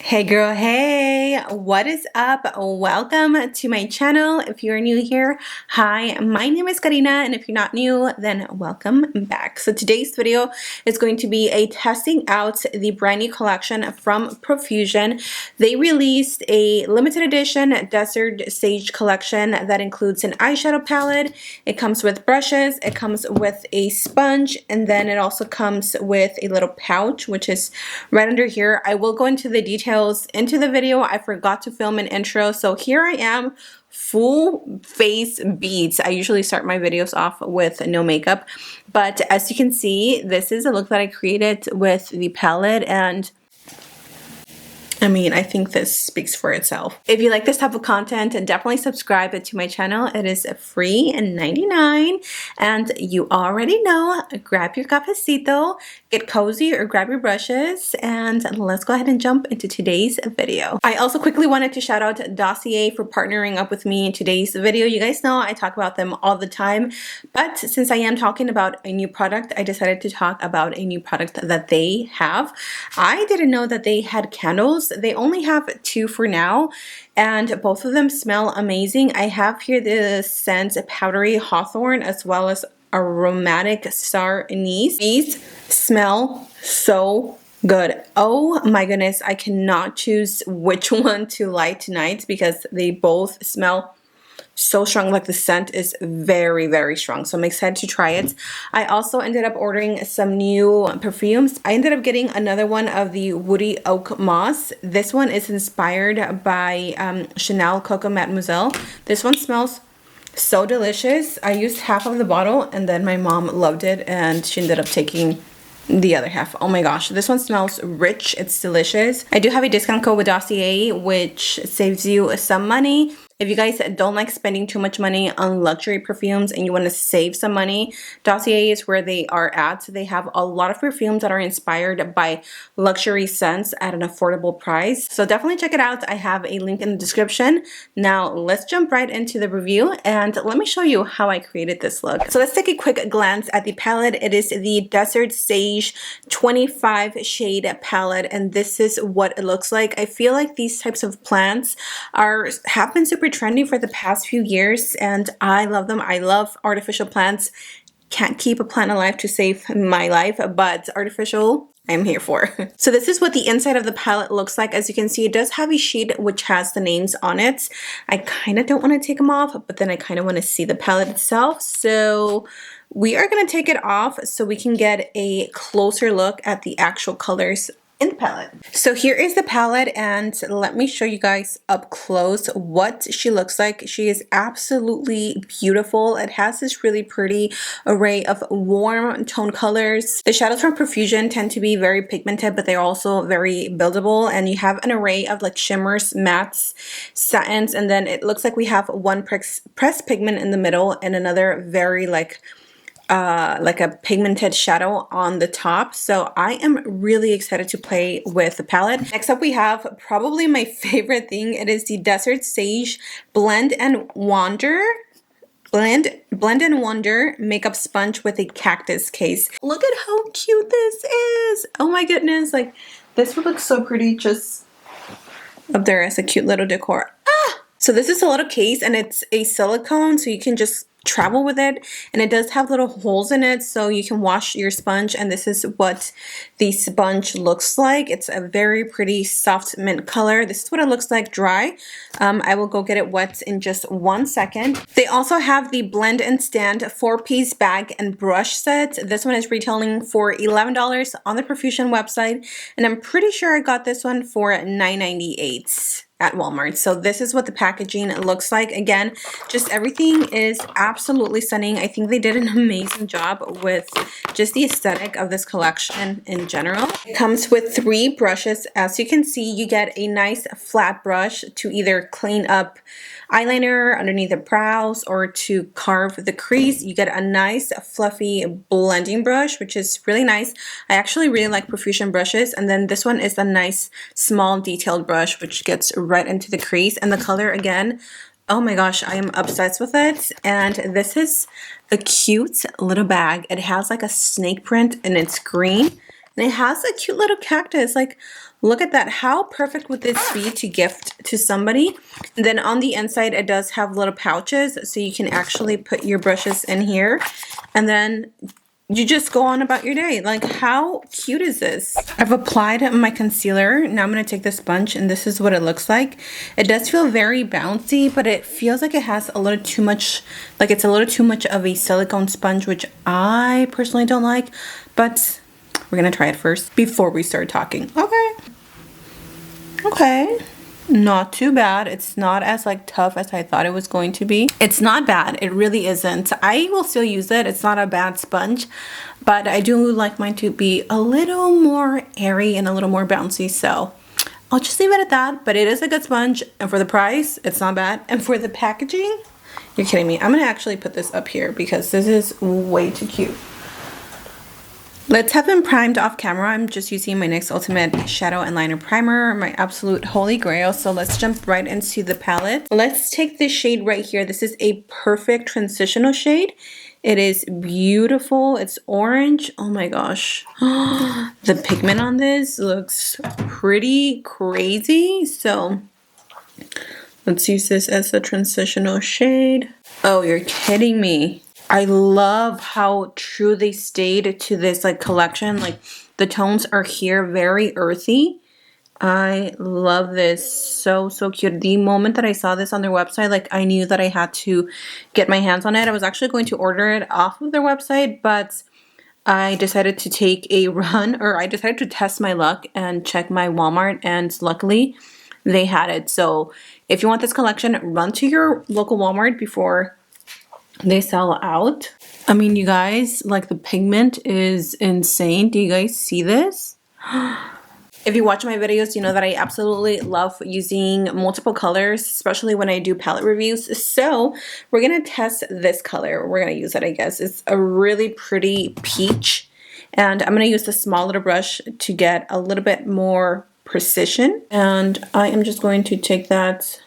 Hey girl, hey, what is up? Welcome to my channel. If you're new here, hi, my name is Karina, and if you're not new, then welcome back. So today's video is going to be a testing out the brand new collection from Profusion. They released a limited edition Desert Sage collection that includes an eyeshadow palette. It comes with brushes, it comes with a sponge, and then it also comes with a little pouch, which is right under here. I will go into the details into the video. I forgot to film an intro, so here I am, full face beads. I usually start my videos off with no makeup, but as you can see, this is a look that I created with the palette, and I mean, I think this speaks for itself. If you like this type of content, definitely subscribe to my channel. It is free and 99, and you already know, grab your cafecito, get cozy, or grab your brushes, and let's go ahead and jump into today's video. I also quickly wanted to shout out Dossier for partnering up with me in today's video. You guys know I talk about them all the time, but since I am talking about a new product, I decided to talk about a new product that they have. I didn't know that they had candles. They only have two for now, and both of them smell amazing. I have here the scent Powdery Hawthorn as well as Aromatic Star Anise. These smell so good. Oh my goodness, I cannot choose which one to light tonight because they both smell so strong. Like, the scent is very, very strong, so I'm excited to try it. I also ended up ordering some new perfumes. I ended up getting another one of the Woody Oak Moss. This one is inspired by Chanel Coco Mademoiselle. This one smells so delicious. I used half of the bottle, and then my mom loved it and she ended up taking the other half. Oh my gosh, this one smells rich. It's delicious. I do have a discount code with Dossier, which saves you some money. If you guys don't like spending too much money on luxury perfumes and you want to save some money, Dossier is where they are at. So they have a lot of perfumes that are inspired by luxury scents at an affordable price. So definitely check it out. I have a link in the description. Now let's jump right into the review and let me show you how I created this look. So let's take a quick glance at the palette. It is the Desert Sage 25 shade palette, and this is what it looks like. I feel like these types of plants have been super trendy for the past few years, and I love them. I love artificial plants. Can't keep a plant alive to save my life, but artificial, I'm here for. So this is what the inside of the palette looks like. As you can see, it does have a sheet which has the names on it. I kind of don't want to take them off, but then I kind of want to see the palette itself. So we are going to take it off so we can get a closer look at the actual colors in the palette. So here is the palette, and let me show you guys up close what she looks like. She is absolutely beautiful. It has this really pretty array of warm tone colors. The shadows from Profusion tend to be very pigmented, but they're also very buildable, and you have an array of like shimmers, mattes, satins, and then it looks like we have one pressed pigment in the middle and another very like a pigmented shadow on the top. So I am really excited to play with the palette. Next up we have probably my favorite thing. It is the Desert Sage Blend and Wander makeup sponge with a cactus case. Look at how cute this is. Oh my goodness, like this would look so pretty just up there as a cute little decor. So this is a little case, and it's a silicone, so you can just travel with it, and it does have little holes in it so you can wash your sponge, and this is what the sponge looks like. It's a very pretty soft mint color. This is what it looks like dry. I will go get it wet in just 1 second. They also have the blend and stand 4-piece bag and brush set. This one is retailing for $11 on the Profusion website, and I'm pretty sure I got this one for $9.98 at Walmart. So this is what the packaging looks like. Again, just everything is absolutely stunning. I think they did an amazing job with just the aesthetic of this collection in general. It comes with 3 brushes. As you can see, you get a nice flat brush to either clean up eyeliner underneath the brows or to carve the crease. You get a nice fluffy blending brush, which is really nice. I actually really like Profusion brushes, and then this one is a nice small detailed brush which gets right into the crease, and the color again, oh my gosh, I am obsessed with it. And this is a cute little bag. It has like a snake print and it's green. And it has a cute little cactus. Like, look at that. How perfect would this be to gift to somebody? And then on the inside, it does have little pouches, so you can actually put your brushes in here. And then you just go on about your day. Like, how cute is this? I've applied my concealer. Now I'm going to take the sponge, and this is what it looks like. It does feel very bouncy, but it feels like it has a little too much, like it's a little too much of a silicone sponge, which I personally don't like. But we're going to try it first before we start talking. Okay. Okay. Not too bad. It's not as like tough as I thought it was going to be. It's not bad. It really isn't. I will still use it. It's not a bad sponge, but I do like mine to be a little more airy and a little more bouncy. So I'll just leave it at that, but it is a good sponge. And for the price, it's not bad. And for the packaging, you're kidding me. I'm going to actually put this up here because this is way too cute. Let's have them primed off camera. I'm just using my NYX Ultimate Shadow and Liner Primer, my absolute holy grail. So let's jump right into the palette. Let's take this shade right here. This is a perfect transitional shade. It is beautiful. It's orange. Oh my gosh. The pigment on this looks pretty crazy. So let's use this as a transitional shade. Oh, you're kidding me. I love how true they stayed to this like collection. Like the tones are here very earthy. I love this. So cute. The moment that I saw this on their website, like I knew that I had to get my hands on it. I was actually going to order it off of their website, but I decided to take a run, or I decided to test my luck and check my Walmart, and luckily they had it. So if you want this collection, run to your local Walmart before they sell out. I mean, you guys, like the pigment is insane. Do you guys see this? If you watch my videos, you know that I absolutely love using multiple colors, especially when I do palette reviews. So we're going to test this color. We're going to use it, I guess. It's a really pretty peach. And I'm going to use the small little brush to get a little bit more precision. And I am just going to take that.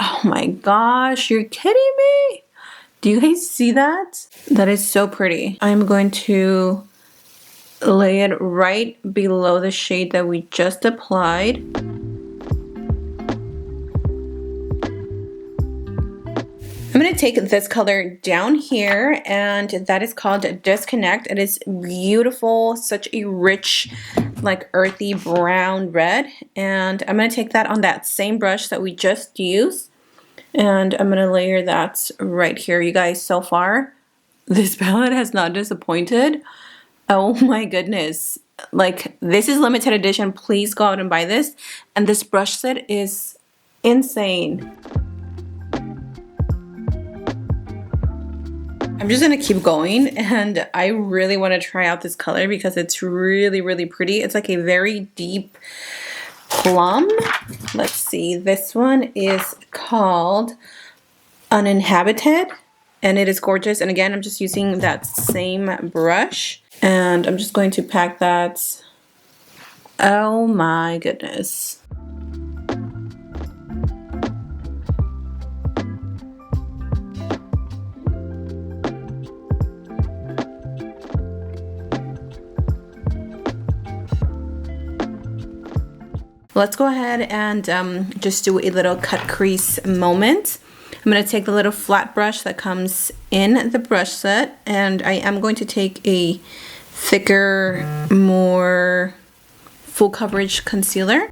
Oh my gosh, you're kidding me. Do you guys see that? That is so pretty. I'm going to lay it right below the shade that we just applied. I'm going to take this color down here, and that is called Disconnect. It is beautiful, such a rich, like earthy brown red. And I'm going to take that on that same brush that we just used. And I'm going to layer that right here. You guys, so far, this palette has not disappointed. Oh my goodness. Like, this is limited edition. Please go out and buy this. And this brush set is insane. I'm just going to keep going. And I really want to try out this color because it's really, really pretty. It's like a very deep plum. Let's see, this one is called Uninhabited, and it is gorgeous. And again, I'm just using that same brush, and I'm just going to pack that. Oh my goodness. Let's go ahead and just do a little cut crease moment. I'm going to take the little flat brush that comes in the brush set, and I am going to take a thicker, more full coverage concealer.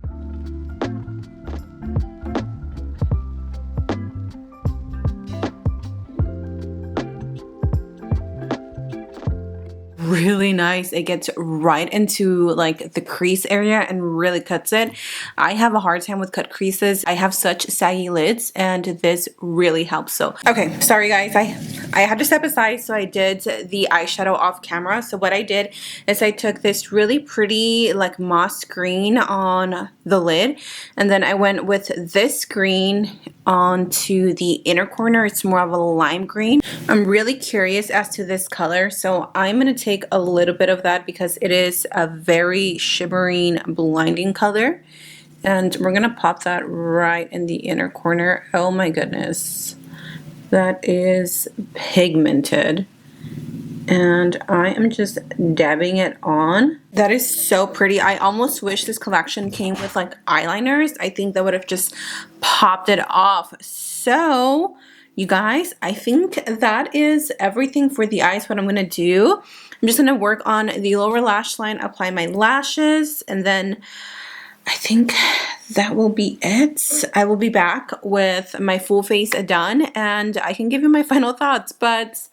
Really nice. It gets right into like the crease area and really cuts it. I have a hard time with cut creases. I have such saggy lids, and this really helps. So okay, sorry guys, I had to step aside, so I did the eyeshadow off camera. So what I did is I took this really pretty like moss green on the lid, and then I went with this green onto the inner corner. It's more of a lime green. I'm really curious as to this color, so I'm going to take a little bit of that because it is a very shimmering, blinding color, and we're going to pop that right in the inner corner. Oh my goodness, that is pigmented. and I am just dabbing it on. That is so pretty. I almost wish this collection came with like eyeliners. I think that would have just popped it off. So you guys, I think that is everything for the eyes. What I'm gonna do, I'm just gonna work on the lower lash line, apply my lashes, and then I think that will be it. I will be back with my full face done and I can give you my final thoughts, but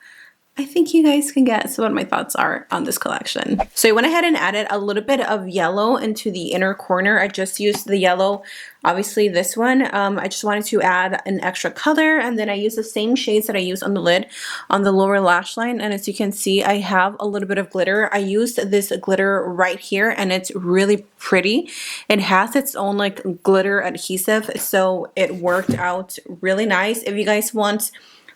I think you guys can guess what my thoughts are on this collection. So I went ahead and added a little bit of yellow into the inner corner. I just used the yellow, obviously this one. I just wanted to add an extra color, and then I used the same shades that I used on the lid on the lower lash line. And as you can see, I have a little bit of glitter. I used this glitter right here and it's really pretty. It has its own like glitter adhesive, so it worked out really nice. If you guys want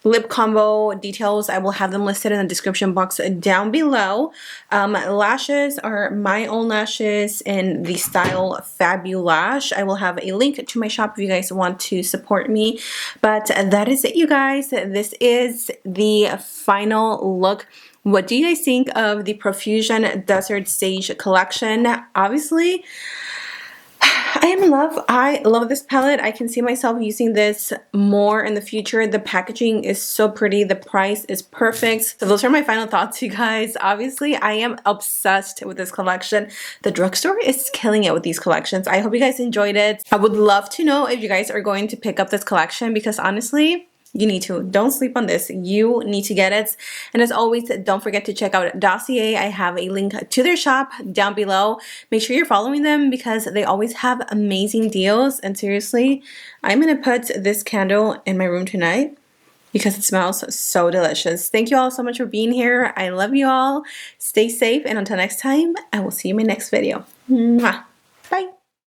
lip combo details, I will have them listed in the description box down below. Lashes are my own lashes in the style Fabulash. I will have a link to my shop if you guys want to support me. But that is it, you guys. This is the final look. What do you guys think of the Profusion Desert Sage collection? Obviously, I am in love. I love this palette. I can see myself using this more in the future. The packaging is so pretty. The price is perfect. So those are my final thoughts, you guys. Obviously, I am obsessed with this collection. The drugstore is killing it with these collections. I hope you guys enjoyed it. I would love to know if you guys are going to pick up this collection because honestly, you need to. Don't sleep on this. You need to get it. And as always, don't forget to check out Dossier. I have a link to their shop down below. Make sure you're following them because they always have amazing deals. And seriously, I'm going to put this candle in my room tonight because it smells so delicious. Thank you all so much for being here. I love you all. Stay safe. And until next time, I will see you in my next video. Mwah.